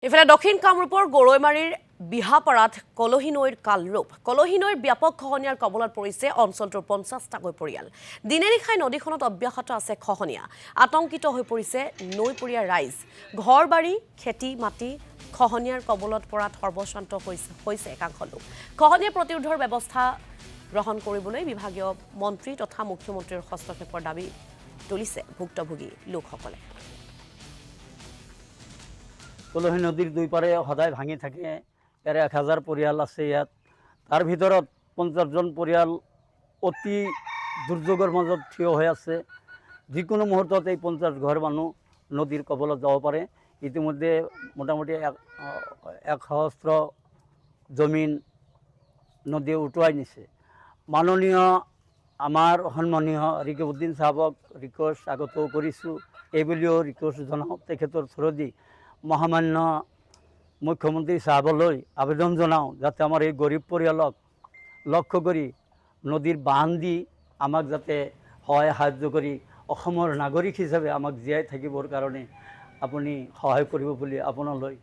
ইফালে দক্ষিণ কামৰূপৰ গৰৈমাৰীৰ বিহাপাৰাত কলহী নৈৰ কালৰূপ কলহী নৈৰ ব্যাপক খহনীয়াৰ কবলত পৰিছে অঞ্চলটোৰ 50টাকৈ পৰিয়াল। দিনে নিশাই নদীখনত অব্যাহত আছে খহনীয়া। আতংকিত হৈ পৰিছে নৈপৰীয়া ৰাইজ। ঘৰ বাৰী খেতি মাটি খহনীয়াৰ কবলত পৰাত সৰ্বশান্ত হৈছে একাংশ লোক। খহনীয়া প্ৰতিৰোধৰ ব্যৱস্থা গ্ৰহণ কৰিবলৈ বিভাগীয় মন্ত্ৰী তথা মুখ্যমন্ত্ৰীৰ হস্তক্ষেপৰ দাবী তুলিছে ভুক্তভোগী লোকসকলে। কলহী নদীৰ দুই পাৰে সদায় ভাঙি থাকে। ইয়াৰ 1000 পৰিয়াল আছে ইয়াত। তাৰ ভিতৰত 50জন পৰিয়াল অতি দুৰ্যোগৰ মাজত থিয় হৈ আছে। যিকোনো মুহূৰ্তত এই 50 ঘৰ মানুহ নদীৰ কবলত যাব পাৰে। ইতিমধ্যে মোটামুটি 1 সহস্ৰ জমিন নদীয়ে উটুৱাই নিছে। মাননীয় আমাৰ সন্মানীয় ৰিকিবউদ্দিন সাহেবক ৰিকুৱেষ্ট আগতেও কৰিছোঁ, এইবুলিও ৰিকুৱেষ্ট জনাওঁ তেখেতৰ থ্ৰুদি মহামান্য মুখ্যমন্ত্ৰী সাহেবলৈ আবেদন জনাওঁ যাতে আমাৰ এই গৰীব পৰিয়ালক লক্ষ্য কৰি নদীৰ বান্ধ দি আমাক যাতে সহায় সাহায্য কৰি অসমৰ নাগৰিক হিচাপে আমাক জীয়াই থাকিবৰ কাৰণে আপুনি সহায় কৰিব বুলি আপোনালৈ